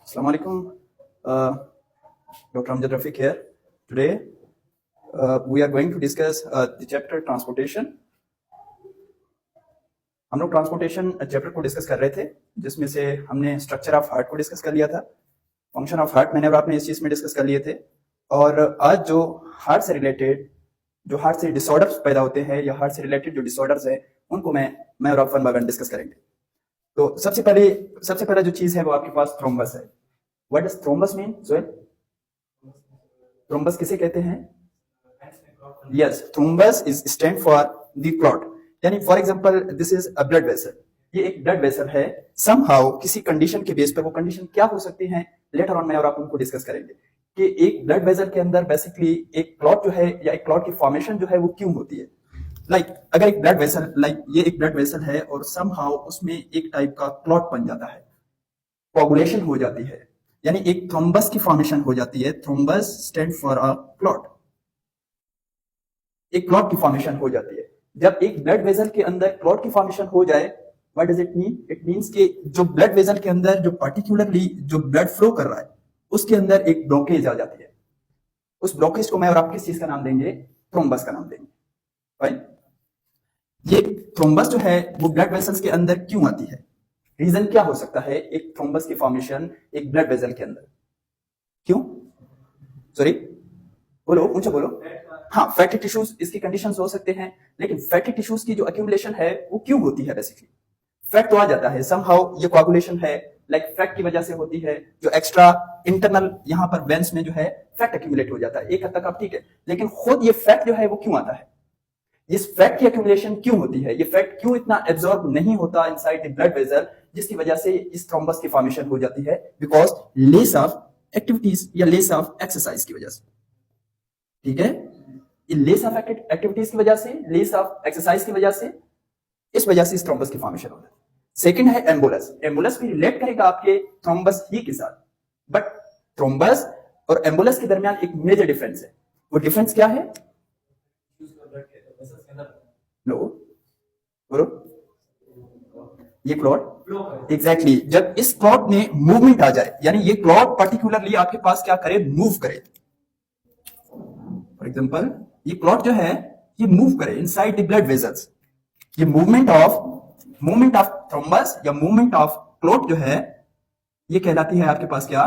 Assalamu alaikum. Dr. Amjad Rafiq here. Today we are going to discuss the chapter transportation. हम लोग transportation chapter को discuss कर रहे थे, जिसमें से हमने स्ट्रक्चर ऑफ हार्ट को डिस्कस कर लिया था, फंक्शन ऑफ हार्ट मैंने और आपने इस चीज में डिस्कस कर लिए थे। और आज जो हार्ट से रिलेटेड, जो हार्ट से डिसऑर्डर्स पैदा होते हैं या हार्ट से रिलेटेड जो डिसऑर्डर्स है, उनको मैं और आप वन बाय वन डिस्कस करेंगे। तो सबसे पहला जो चीज है वो आपके पास थ्रोम्बस है। What does thrombus mean? Sohail, thrombus किसे कहते हैं? Yes, thrombus is stand for the clot. यानी for example this is a blood vessel, ये एक ब्लड वेसल है। समहाउ किसी कंडीशन के बेस पर, वो कंडीशन क्या हो सकती है लेटर ऑन मैं और आप उनको डिस्कस करेंगे कि एक ब्लड वेसल के अंदर बेसिकली एक क्लॉट जो है या एक क्लॉट की फॉर्मेशन जो है वो क्यों होती है। अगर एक ब्लड वेसल, ये एक ब्लड वेसल है और समहाउ उसमें एक टाइप का क्लॉट बन जाता है, कोगुलेशन हो जाती है, यानी एक थ्रोम्बस की फॉर्मेशन हो जाती है। Thrombus stand for a clot, एक क्लॉट की फॉर्मेशन हो जाती है। जब एक ब्लड वेसल के अंदर क्लॉट की फॉर्मेशन हो जाए, what does it mean? It means कि जो ब्लड वेसल के अंदर जो पर्टिकुलरली जो ब्लड फ्लो कर रहा है उसके अंदर एक ब्लॉकेज आ जाती है। उस ब्लॉकेज को मैं और आप किस चीज का नाम देंगे? थ्रोम्बस का नाम देंगे। राइट? ये थ्रोम्बस जो है वो ब्लड वेसल्स के अंदर क्यों आती है? रीजन क्या हो सकता है एक थ्रोम्बस की फॉर्मेशन एक ब्लड वेसल के अंदर? क्यों? सॉरी, बोलो, ऊंचा बोलो। हाँ, फैटी टिश्यूज इसकी कंडीशंस हो सकते हैं, लेकिन फैटी टिश्यूज की जो एक्यूमुलेशन है वो क्यों होती है? बेसिकली फैट तो आ जाता है, समहाउ ये कोआगुलेशन है फैट की वजह से होती है। जो एक्स्ट्रा इंटरनल यहाँ पर वेंस में जो है फैट एक्यूमुलेट हो जाता है, एक हद तक आप ठीक है, लेकिन खुद ये फैट जो है वो क्यों आता है? इस फैट की एक्यूमुलेशन क्यों होती है? ये फैट क्यों इतना एब्जॉर्ब नहीं होता इनसाइड द ब्लड वेसल, जिसकी वजह से इस थ्रोम्बस की फॉर्मेशन हो जाती है? बिकॉज लेस ऑफ एक्टिविटीज या लेस ऑफ एक्सरसाइज की वजह से। ठीक है, लेस ऑफ एक्टिविटीज की वजह से, लेस ऑफ एक्सरसाइज की वजह से, इस वजह से इस थ्रोम्बस की फॉर्मेशन होता है। सेकंड है एम्बुलस। एम्बुलस भी रिलेट करेगा आपके थ्रोम्बस ही के साथ, बट थ्रोम्बस और एम्बुलस के दरमियान एक मेजर डिफरेंस है। वो डिफरेंस क्या है? नो, बोलो। ये क्लॉट, एग्जैक्टली, जब इस क्लॉट में मूवमेंट आ जाए, यानी ये क्लॉट पर्टिकुलरली आपके पास क्या करे? मूव करे। फॉर एग्जांपल ये क्लॉट जो है ये मूव करे इनसाइड द ब्लड वेसल्स। ये मूवमेंट ऑफ थ्रोम्बस या मूवमेंट ऑफ क्लॉट जो है ये कहलाती है आपके पास क्या?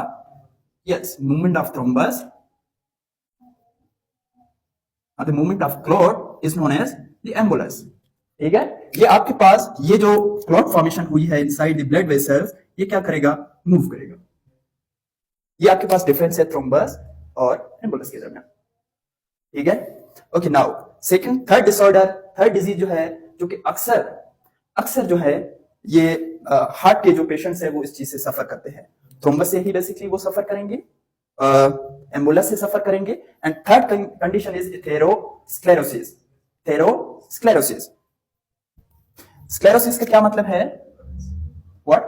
Yes, movement of thrombus. The movement of clot is known as the embolus. ठीक है, ये आपके पास ये जो क्लॉट फॉर्मेशन हुई है इनसाइड द ब्लड वेसल्स, ये क्या करेगा? मूव करेगा। ये आपके पास डिफरेंस है थ्रोम्बस और एम्बुलस के दरमियान। ठीक है, okay. Now second, third disorder, third disease जो है, जो कि अक्सर जो है ये हार्ट के जो पेशेंट्स है वो इस चीज से सफर करते हैं। थ्रोम्बस से ही बेसिकली वो सफर करेंगे, एम्बुलस से सफर करेंगे। And third condition is atherosclerosis. Atherosclerosis, sclerosis का क्या मतलब है? व्हाट?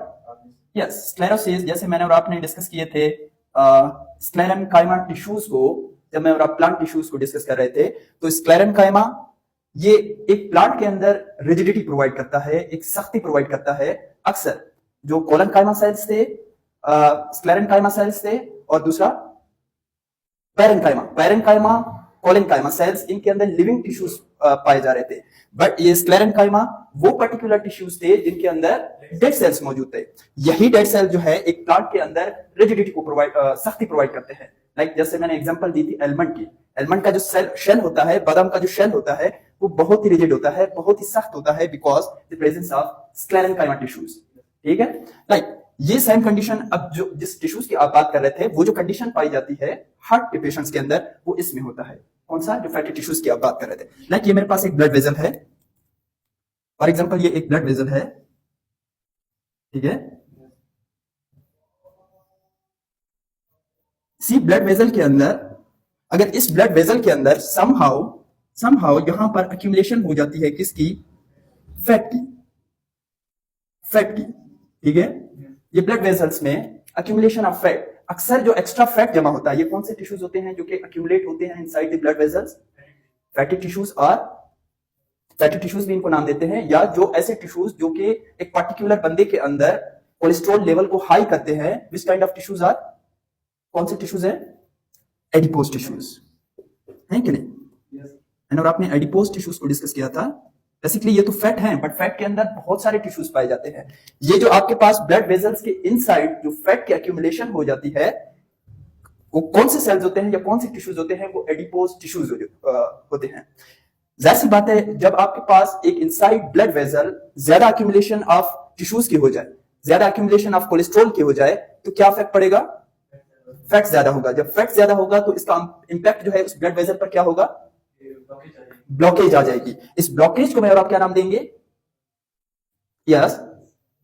यस, स्क्लेरोसिस जैसे मैंने और आपने डिस्कस किए थे स्क्लेरेनकाइमा टिश्यूज को, जब मैं और आप प्लांट टिश्यूज को डिस्कस कर रहे थे, तो स्क्लेरेनकाइमा ये एक प्लांट के अंदर रिजिडिटी प्रोवाइड करता है, एक सख्ती प्रोवाइड करता है। अक्सर जो कोलनकाइमा सेल्स थे, स्क्लेरेनकाइमा सेल्स थे, और दूसरा पैरेनकाइमा, कोलनकाइमा सेल्स, इनके अंदर लिविंग टिश्यूज पाए जा रहे थे। बट ये स्क्लेरेनकाइमा वो पर्टिकुलर टिश्यूज थे जिनके अंदर डेड सेल्स मौजूद थे। यही डेड सेल जो है एक प्लांट के अंदर रिजिडिटी को सख्ती प्रोवाइड करते हैं। जैसे मैंने एग्जांपल दी थी एलमंड की। एलमंड का जो शेल होता है, बादाम का जो शेल होता है, वो बहुत ही रिजिड होता है, बहुत ही सख्त होता है, because the presence of sclerenchyma tissues. ठीक है, ये सेम कंडीशन, अब जो जिस टिश्यूज की आप बात कर रहे थे, वो जो कंडीशन पाई जाती है हार्ट के पेशेंट्स के अंदर, वो इसमें होता है। कौन सा? जो फैटी टिश्यूज की आप बात कर रहे थे। ये मेरे पास एक ब्लड वेसल है, फॉर एग्जांपल ये एक ब्लड वेसल है। ठीक है, सी ब्लड वेसल के अंदर, अगर इस ब्लड वेसल के अंदर समहाउ यहां पर एक्यूमुलेशन हो जाती है किसकी? फैट की। ठीक है, ये ब्लड वेसल्स में एक्यूमुलेशन ऑफ फैट, अक्सर जो एक्स्ट्रा फैट जमा होता है, ये कौन से टिश्यूज होते हैं जो कि एक्यूमुलेट होते हैं inside the blood vessels? Fatty tissues, और फैटी टिश्यूज भी इनको नाम देते हैं, या जो ऐसे टिश्यूज जो कि एक पर्टिकुलर बंदे के अंदर कोलेस्ट्रॉल लेवल को हाई करते हैं, which kind of tissues are, कौन से टिश्यूज है, एडिपोज टिश्यूज है कि नहीं। और आपने एडिपोज टिश्यूज को डिस्कस किया था। बेसिकली ये तो फैट है, बट फैट के अंदर बहुत सारे टिश्यूज पाए जाते हैं। ये जो आपके पास ब्लड वेजल्स के इनसाइड जो फैट की एक्यूमुलेशन हो जाती है, वो कौन से सेल्स होते हैं या कौन से टिश्यूज होते हैं, वो एडिपोज टिश्यूज होते हैं। जाहिर सी बात है, जब आपके पास एक इनसाइड ब्लड वेजल ज्यादा एक्यूमुलेशन ऑफ टिश्यूज की हो जाए, ज्यादा एक्यूमुलेशन ऑफ कोलेस्ट्रॉल की हो जाए, तो क्या इफेक्ट पड़ेगा, फैट ज्यादा होगा। जब फैट ज्यादा होगा तो इसका इंपैक्ट जो है उस ब्लड वेजल पर क्या होगा, ब्लॉकेज आ जाएगी। इस ब्लॉकेज को मैं और आप क्या नाम देंगे, यस,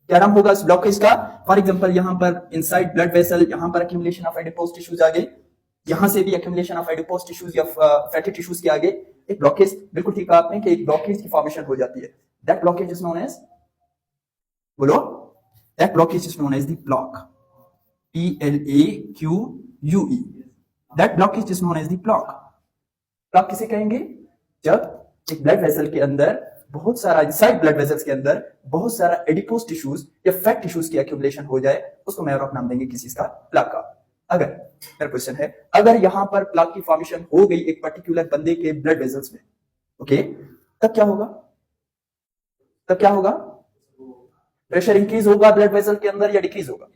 क्या नाम होगा इस ब्लॉकेज का। फॉर एग्जांपल यहां पर इनसाइड ब्लड वेसल, यहां पर एक्यूमुलेशन ऑफ एडिपोज टिश्यूज आ गए, यहां से भी एक्यूमुलेशन ऑफ एडिपोज टिश्यूज या फैटी टिश्यूज के आगे एक ब्लॉकेज, बिल्कुल ठीक कहा आपने कि एक ब्लॉकेज की फॉर्मेशन हो जाती है। That blockage is known as, बोलो, that blockage is known as the block, PLAQUE, that blockage is known as the block. Block किसे कहेंगे, जब एक ब्लड वेसल के अंदर बहुत सारा, इनसाइड ब्लड वेसल्स के अंदर बहुत सारा एडिपोज टिश्यूज या फैट टिश्यूज की एक्यूमुलेशन हो जाए, उसको मैं और आप नाम देंगे किसी का, प्लाक का। अगर मेरा क्वेश्चन है, अगर यहां पर प्लाक की फॉर्मेशन हो गई एक पर्टिकुलर बंदे के ब्लड वेसल्स में, ओके, तब क्या होगा, तब क्या होगा, प्रेशर इंक्रीज होगा ब्लड वेसल के अंदर या डिक्रीज होगा,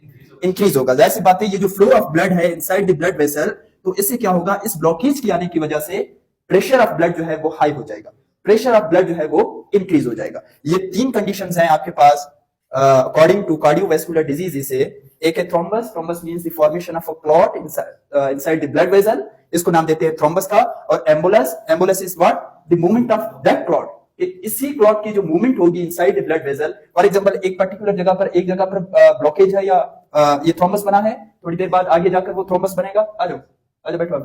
इंक्रीज होगा। जाहिर सी बात है, ये जो फ्लो ऑफ ब्लड है इनसाइड द ब्लड वेसल, तो इससे क्या होगा, इस ब्लॉकेज के आने की वजह से प्रेशर ऑफ ब्लड जो है वो हाई हो जाएगा, प्रेशर ऑफ ब्लड जो है वो इंक्रीज हो जाएगा। ये तीन कंडीशंस हैं आपके पास अकॉर्डिंग टू कार्डियोवैस्कुलर डिजीज से। एक है thrombus, thrombus means the formation of a clot inside the blood vessel, इसको नाम देते हैं थ्रोम्बस का। और एम्बुलस, एम्बुलस is what, the movement of that clot, इसी क्लॉट की जो मूवमेंट होगी inside the blood vessel. For example एक पर्टिकुलर जगह पर, एक जगह पर ब्लॉकेज है या ये थ्रोम्बस बना है, थोड़ी देर बाद आगे जाकर वो थ्रोम्बस बनेगा, आ जाओ, आ जाओ, बैठो,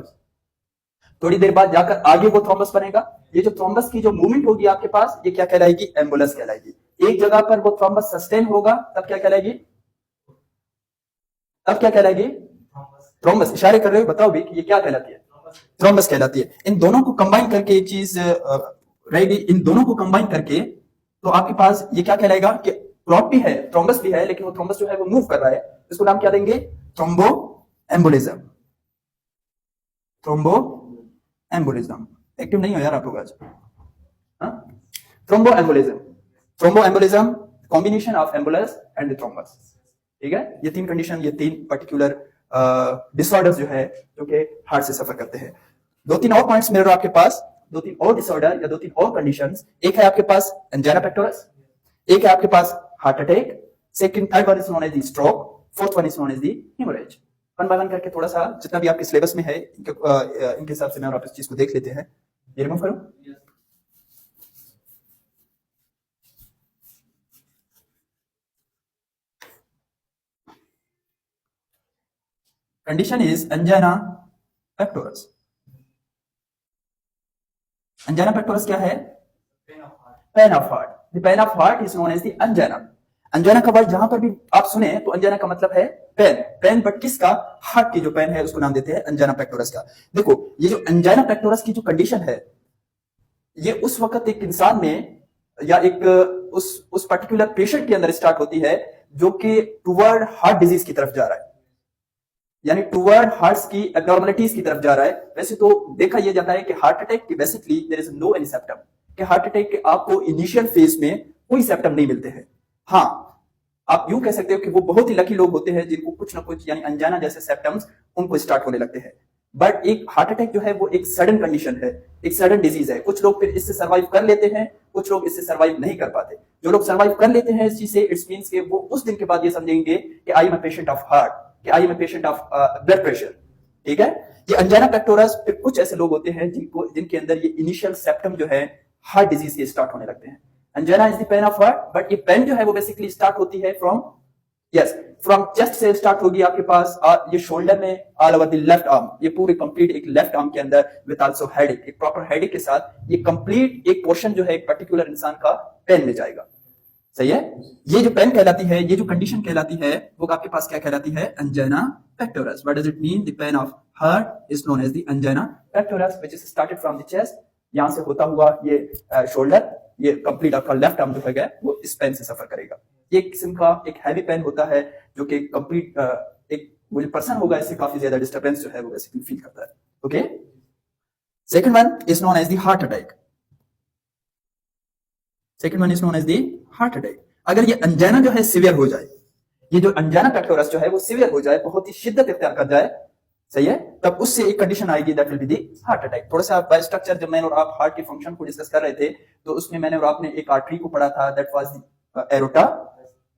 थोड़ी देर बाद जाकर आगे वो थ्रोम्बस बनेगा। ये जो थ्रोम्बस की जो मूवमेंट होगी आपके पास, ये क्या कहलाएगी, एम्बुलस कहलाएगी। एक जगह पर वो थ्रोम्बस सस्टेन होगा, तब क्या कहलाएगी, तब क्या कहलाएगी, थ्रोम्बस। इशारे कर रहे हो, बताओ भी कि ये क्या कहलाती है, थ्रोम्बस कहलाती है। इन दोनों को कंबाइन करके एक चीज रहेगी, इन दोनों को कंबाइन करके तो आपके पास ये क्या कहलाएगा कि क्लॉट भी है, थ्रोम्बस भी है, लेकिन वो थ्रोम्बस जो है वो मूव कर रहा है, इसको नाम क्या देंगे, thrombo embolism. Thrombo embolism, active नहीं हो यार आप लोग आज, thrombo embolism, thrombo embolism, combination of एम्बुलस and thrombus, ठीक है। ये तीन कंडीशन, ये तीन पर्टिकुलर डिसऑर्डर्स जो है जो कि हार्ट से सफर करते हैं। दो तीन और पॉइंट्स मेरे आपके पास, दो तीन और डिसऑर्डर या दो तीन और कंडीशंस, एक है आपके पास एंजाइना पेक्टोरस, एक है आपके पास heart attack, second third one is known as the stroke, fourth one is known as the haemorrhage. One by one करके थोड़ा सा जितना भी आपके सिलेबस में है इनके हिसाब से मैं और आप इस चीज को देख लेते हैं। ये रिमूव करो। Condition is angina pectoris. Angina pectoris क्या है, pain of heart. The pain of heart is known as the angina. Angina का वर्ड जहां पर भी आप सुने तो एंजाइना का मतलब है पेन, पेन, बट किसका, हार्ट की जो पेन है उसको नाम देते हैं एंजाइना पेक्टोरस का। देखो ये जो एंजाइना पेक्टोरस की जो कंडीशन है, ये उस वक्त एक इंसान में या एक उस पर्टिकुलर पेशेंट के अंदर स्टार्ट होती है जो कि टुवर्ड हार्ट डिजीज की तरफ जा रहा है, यानी टुवर्ड हार्ट्स की एबनॉर्मलिटीज की तरफ जा रहा है। वैसे तो देखा यह जाता है कि हार्ट अटैक के basically there is no any symptom, कि हार्ट अटैक के आपको इनिशियल फेज में कोई सिम्पटम नहीं मिलते हैं। हाँ, आप यूं कह सकते हो कि वो बहुत ही लकी लोग होते हैं जिनको कुछ ना कुछ यानी अनजाना जैसे सिम्पटम्स उनको स्टार्ट होने लगते हैं। बट एक हार्ट अटैक जो है वो एक सडन कंडीशन है, एक सडन डिजीज है। कुछ लोग फिर इससे सर्वाइव कर लेते हैं, कुछ लोग इससे सर्वाइव नहीं कर पाते। जो लोग सर्वाइव कर लेते हैं इस चीज से, इट्स मींस कि वो उस दिन के बाद ये समझेंगे कि I am a patient of heart, कि I am a patient of blood pressure, ठीक है। ये एंजाइना पेक्टोरस, फिर कुछ ऐसे लोग होते हैं जिनके अंदर ये इनिशियल सिम्पटम जो है हार्ट डिजीज के स्टार्ट होने लगते हैं। Angina is the pain of heart, but ये पेन जो है वो बेसिकली स्टार्ट होती है फ्रॉम चेस्ट से स्टार्ट होगी आपके पास, ये शोल्डर में all over the left arm, ये पूरी कंप्लीट एक लेफ्ट आर्म के अंदर विद आल्सो हेडेक, एक प्रॉपर हेडेक के साथ ये कंप्लीट एक पोर्शन जो है एक पर्टिकुलर इंसान का पेन में जाएगा। सही है। ये जो पेन कहलाती है, ये जो कंडीशन कहलाती है, वो आपके पास क्या कहलाती है, angina pectoris. What does it mean, the pain of heart is known as the angina pectoris which is started from the chest, यहां से होता हुआ ये शोल्डर, ये कंप्लीट आपका लेफ्ट आर्म जो है वो इस पेन से सफर करेगा। ये एक किस्म का एक हैवी पेन होता है जो कि कंप्लीट एक वो जो पर्सन होगा इससे काफी ज्यादा डिस्टर्बेंस जो है वो बेसिकली फील करता है। Okay, second one is known as the heart attack. Second one is known as the heart attack. अगर ये अंजाना जो है सिवियर हो जाए, ये जो अंजाना पेक्टोरस जो है वो सिवियर हो जाए, बहुत ही शिद्दत इख्तियार कर जाए, सही है, तब उससे एक कंडीशन आएगी that will be the heart attack. थोड़ा सा बाय स्ट्रक्चर जब मैंने और आप हार्ट के फंक्शन को डिस्कस कर रहे थे तो उसमें मैंने और आपने एक आर्टरी को पढ़ा था that was the aorta.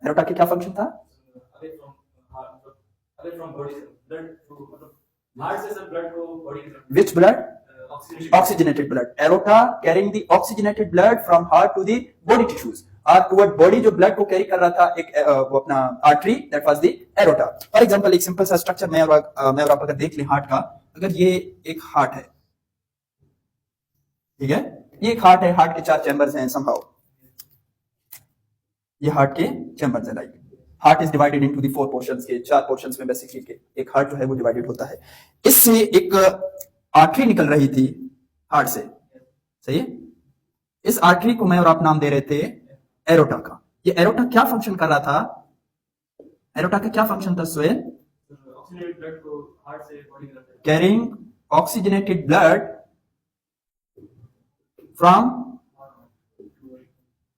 Aorta के क्या फंक्शन था? Which blood? Oxygenated blood. Aorta carrying the oxygenated blood from heart to the body tissues. Or toward body जो blood को carry कर रहा था एक वो अपना artery that was the aorta. For example एक simple सा structure मैं और आप अगर देख लें हार्ट का, अगर ये एक हार्ट है, ठीक है, ये एक हार्ट है, हार्ट के 4 चैम्बर्स हैं somehow. ये हार्ट के चैम्बर्स हैं, like heart is divided into the 4 portions के 4 पोर्शंस में बेसिकली के एक हार्ट जो है वो डिवाइडेड होता है। इससे एक आर्टरी निकल रही थी हार्ट से, सही है, इस आर्टरी को मैं और आप नाम दे रहे थे एरोटा का। ये एरोटा क्या फंक्शन कर रहा था? एरोटा का क्या फंक्शन था स्वेन? Carrying oxygenated blood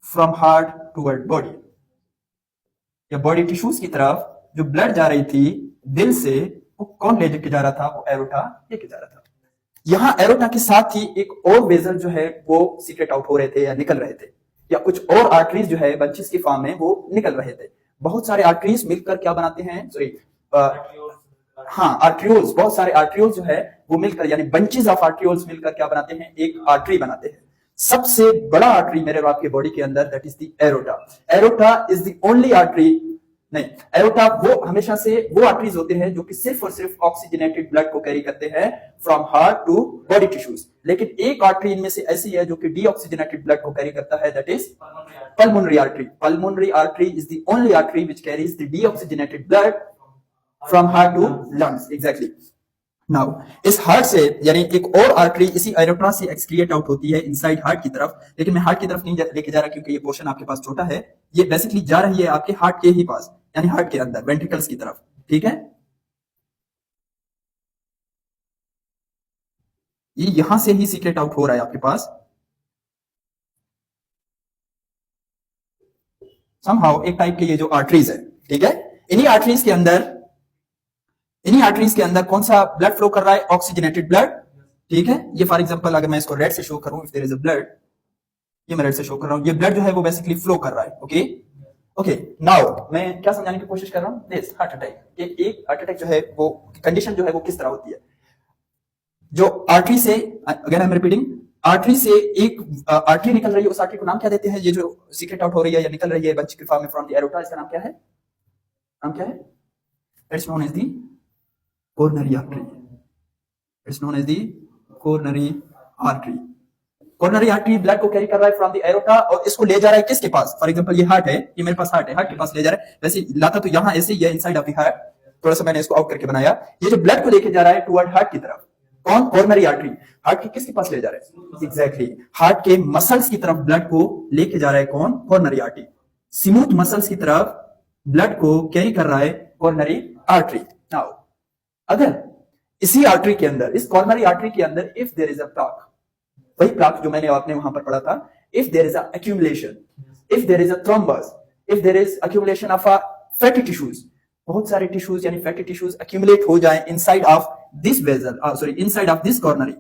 from heart toward body, या बॉडी टिश्यूज की तरफ जो ब्लड जा रही थी दिल से, वो कौन लेके जा रहा था? वो एरोटा लेके जा रहा था। यहां एरोटा के साथ ही एक और वेजल जो है वो सीक्रेट आउट हो रहे थे या निकल रहे थे, या कुछ और आर्टरीज जो है बंचेस की फॉर्म में वो निकल रहे थे। बहुत सारे आर्टरीज मिलकर क्या बनाते हैं? सॉरी, हाँ, आर्ट्रियोल्स, बहुत सारे आर्ट्रियोल्स जो है वो मिलकर, यानी बंचेस ऑफ आर्ट्रियोल्स मिलकर क्या बनाते हैं? एक आर्टरी बनाते हैं। सबसे बड़ा आर्टरी मेरे और आपके बॉडी के अंदर that is the aorta. Aorta is the only artery, नहीं, एरोटा वो हमेशा से वो आर्टरीज होते हैं जो कि सिर्फ और सिर्फ ऑक्सीजनेटेड ब्लड को कैरी करते हैं from heart to body tissues. लेकिन एक आर्टरी इनमें से ऐसी है जो कि डीऑक्सीजनेटेड ब्लड को कैरी करता है, that is pulmonary artery. Pulmonary artery is the only artery which carries the deoxygenated blood from heart to lungs. Exactly. Now इस हार्ट से, यानी एक और आर्टरी इसी एरोटा से एक्सक्रिएट आउट होती है इनसाइड हार्ट की तरफ, लेकिन मैं हार्ट की तरफ नहीं लेके जा रहा क्योंकि ये पोर्शन आपके पास छोटा है। ये बेसिकली जा रही है आपके हार्ट के ही पास, यानी हार्ट के अंदर वेंट्रिकल्स की तरफ, ठीक है। ये यहां से ही सीक्रेट आउट हो रहा है आपके पास समहाउ, एक टाइप के ये जो आर्टरीज है, ठीक है। इन्हीं आर्टरीज के अंदर कौन सा ब्लड फ्लो कर रहा है? ऑक्सीजनेटेड ब्लड, ठीक है। ये फॉर एग्जांपल अगर मैं इसको रेड से शो करूं, if there is a blood, ये मैं रेड से शो कर रहा हूं, ये ब्लड जो है वो बेसिकली फ्लो कर रहा है। ओके ओके, नाउ मैं क्या समझाने की कोशिश कर रहा हूं? दिस हार्ट अटैक, एक हार्ट अटैक जो है वो कंडीशन जो है वो किस तरह होती है? जो आर्टरी से, again I am repeating, artery से एक आर्टरी निकल रही है, उस आर्टरी को नाम क्या देते हैं? ये जो सीक्रेट आउट हो रही है या निकल रही है बंच के फॉर्म में फ्रॉम द एरोटा, इसका नाम क्या है? नाम क्या है? It's known as the coronary artery. It's known as the coronary artery. Coronary artery blood को कैरी कर रहा है फ्रॉम द एरोटा और इसको ले जा रहा है किसके पास? फॉर एग्जांपल ये हार्ट है, ये मेरे पास हार्ट है, हार्ट के पास ले जा रहा है। वैसे लाता तो यहां ऐसे ही है, इनसाइड ऑफ द हार्ट, थोड़ा सा मैंने इसको आउट करके बनाया। ये जो ब्लड को लेके जा रहा है टुवर्ड हार्ट की तरफ, कौन? Coronary artery. हार्ट के किसके पास ले जा रहा है? एग्जैक्टली, हार्ट के मसल्स की तरफ ब्लड को लेके जा रहा है कौन? Coronary artery. स्मूथ मसल्स की तरफ ब्लड को कैरी कर रहा है कोरोनरी आर्टरी। नाउ अगर इसी आर्टरी के अंदर, इस कोरोनरी आर्टरी के अंदर, if there is a plaque, वही प्लाक जो मैंने आपने वहां पर पढ़ा था, if there is a accumulation, if there is a thrombus, if there is accumulation of a fatty tissues, बहुत सारे टिश्यूज यानी फैटी टिश्यूज एक्यूमुलेट हो जाए inside of this vessel, sorry inside of this coronary,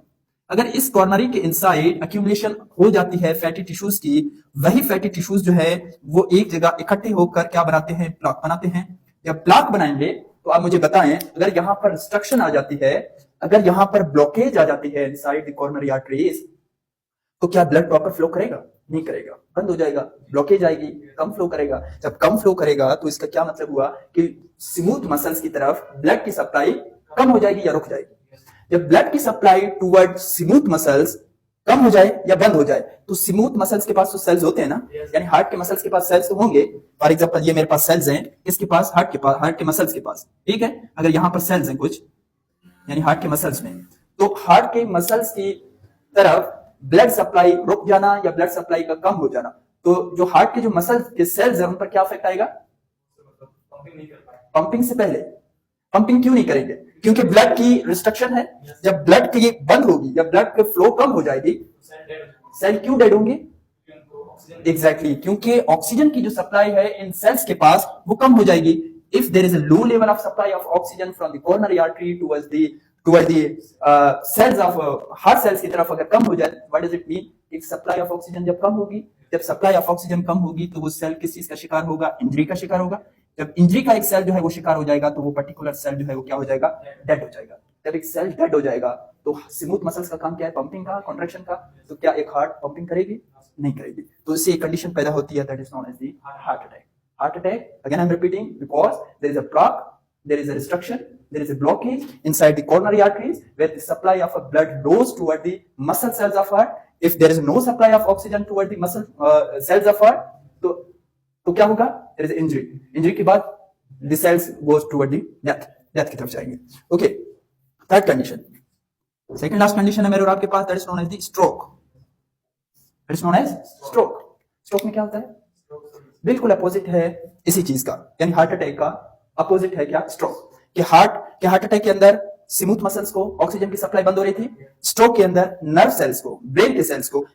अगर इस coronary के inside accumulation हो जाती है फैटी टिश्यूज की, वही फैटी टिश्यूज जो है वो एक जगह इकट्ठे होकर क्या बनाते हैं? प्लाक बनाते हैं। जब प्लाक बनाएंगे तो आप मुझे बताएं, अगर यहां पर रिस्ट्रक्शन आ जाती है, अगर यहां पर ब्लॉकेज आ जाती है इनसाइड द कॉर्नरी आर्टरीज, तो क्या ब्लड प्रॉपर फ्लो करेगा? नहीं करेगा, बंद हो जाएगा, ब्लॉकेज आएगी, कम फ्लो करेगा। जब कम फ्लो करेगा तो इसका क्या मतलब हुआ कि स्मूथ मसल्स की तरफ ब्लड की सप्लाई कम हो जाएगी या रुक जाएगी। जब ब्लड की सप्लाई टुवर्ड स्मूथ मसल्स कम हो जाए या बंद हो जाए, तो स्मूथ मसल्स के पास तो सेल्स होते हैं ना, यानी हार्ट के मसल्स के पास सेल्स तो होंगे। फॉर एग्जांपल ये मेरे पास सेल्स हैं, इसके पास हार्ट के पास, हार्ट के मसल्स के पास, ठीक है। अगर यहां पर सेल्स हैं कुछ, यानी हार्ट के मसल्स में, तो हार्ट के मसल्स की तरफ ब्लड सप्लाई रुक जाना या ब्लड सप्लाई का कम हो जाना, तो जो हार्ट के जो मसल के सेल्स है उन पर क्या इफेक्ट आएगा? पंपिंग से पहले। पंपिंग क्यों नहीं करेंगे? क्योंकि ब्लड की रिस्ट्रिक्शन है। जब ब्लड की बंद होगी, जब ब्लड के फ्लो कम हो जाएगी, सेल क्यों डेड होंगे? एग्जैक्टली क्योंकि ऑक्सीजन की जो सप्लाई है इन सेल्स के पास वो कम हो जाएगी। If there is a low level of supply of oxygen from the coronary artery towards the cells of heart cells की तरफ अगर कम हो जाए, what does it mean? If supply of oxygen जब कम होगी, जब सप्लाई ऑफ ऑक्सीजन कम होगी तो वो सेल किस चीज का शिकार होगा? इंजरी का शिकार होगा। जब इंजरी का एक सेल जो है वो शिकार हो जाएगा तो वो पर्टिकुलर सेल जो है वो क्या हो जाएगा? डेड हो जाएगा। जब एक सेल डेड हो जाएगा तो स्मूथ मसल्स का काम क्या है? पंपिंग का, कॉन्ट्रैक्शन का। तो क्या एक हार्ट पंपिंग करेगी? नहीं करेगी। तो इससे एक कंडीशन पैदा होती है, that is known as the heart attack. Heart attack, again I am repeating, because there is a block, there is a restriction, there is a blockage inside the coronary arteries where the supply of a blood goes toward the muscle cells of heart. If there is no supply of oxygen toward the muscle cells of heart, तो क्या होगा? There is injury. Injury के बाद the cells goes toward the death की तरफ जाएंगे। Okay, third condition, second last condition है मेरे और आपके पास, that is known as the stroke. That is known as stroke. Stroke में क्या होता है? बिल्कुल अपोजिट है इसी चीज का, यानी हार्ट अटैक का अपोजिट है क्या? स्ट्रोक। कि हार्ट अटैक के अंदर स्मूथ मसल्स को ऑक्सीजन की सप्लाई बंद हो रही थी, स्ट्रोक के अंदर नर्व सेल्स को, ब्रेन के सेल्स को।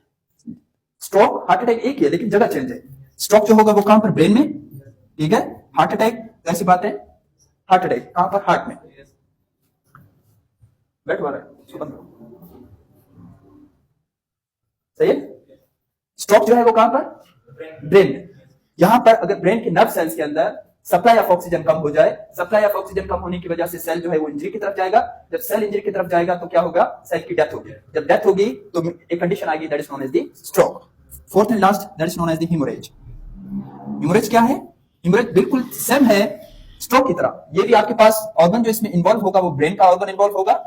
स्ट्रोक हार्ट अटैक एक ही है लेकिन जगह चेंज है। स्ट्रोक जो होगा वो कहां पर? ब्रेन में, ठीक है। हार्ट अटैक ऐसी बात है, हार्ट अटैक कहां पर? हार्ट में। बैठ रहा है, सही है। स्ट्रोक जो है वो कहां पर? ब्रेन में। यहां पर अगर ब्रेन के नर्व सेल्स के अंदर सप्लाई ऑफ ऑक्सीजन कम हो जाए, सप्लाई ऑफ ऑक्सीजन कम होने की वजह से सेल जो है वो इंजरी की तरफ जाएगा। जब सेल इंजरी की तरफ जाएगा तो क्या होगा? सेल की डेथ होगी। जब डेथ होगी तो एक कंडीशन आएगी, that is known as the stroke. Fourth and last, that is known as the haemorrhage. Haemorrhage क्या है? हेमोरेज बिल्कुल सेम है स्ट्रोक की तरह। ये भी आपके पास ऑर्गन जो इसमें इन्वॉल्व होगा वो ब्रेन का ऑर्गन इन्वॉल्व होगा।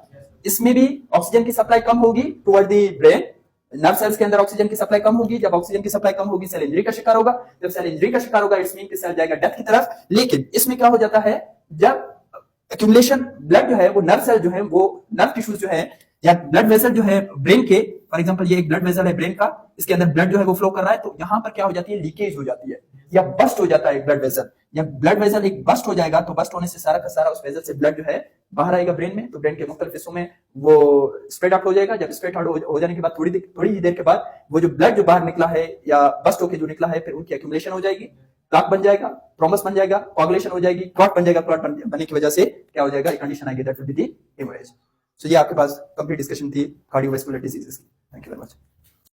इसमें भी ऑक्सीजन की सप्लाई कम होगी toward the brain. Nerve cells के अंदर ऑक्सीजन की सप्लाई कम होगी। जब ऑक्सीजन की सप्लाई कम होगी सेल इंजरी का शिकार होगा। जब सेल इंजरी का शिकार होगा इट्स मीन कि सेल जाएगा डेथ की तरफ। लेकिन इसमें क्या हो जाता है, जब एक्यूमुलेशन ब्लड जो है वो नर्व सेल जो है वो नर्व टिश्यूज जो है या ब्लड वेसल जो है ब्रेन के, फॉर एग्जांपल ये एक ब्लड वेसल है ब्रेन का, इसके अंदर ब्लड जो है वो फ्लो कर रहा है, तो यहां पर क्या हो जाती है? लीकेज हो जाती है या बस्ट हो जाता है ब्लड वेसल। या ब्लड वेसल एक बस्ट हो जाएगा तो बस्ट होने से सारा का सारा उस वेसल से ब्लड जो है बाहर आएगा ब्रेन में, तो ब्रेन के मुख्तलिफ हिस्सों में वो स्प्रेड आउट हो जाएगा। जब स्प्रेड आउट हो जाने के बाद थोड़ी ही देर के बाद वो जो ब्लड जो बाहर निकला है या बस्ट होकर जो निकला है फिर उनकी एक्यूमुलेशन हो जाएगी, प्लाक बन जाएगा, थ्रोम्बस बन जाएगा, कोआगुलेशन हो जाएगी, क्लॉट बन जाएगा। क्लॉट बनने की वजह से क्या हो जाएगा? एक कंडीशन आएगी, that will be the haemorrhage. So ये आपके पास कंप्लीट डिस्कशन थी कार्डियोवैस्कुलर डिजीजेस की। Thank you very much.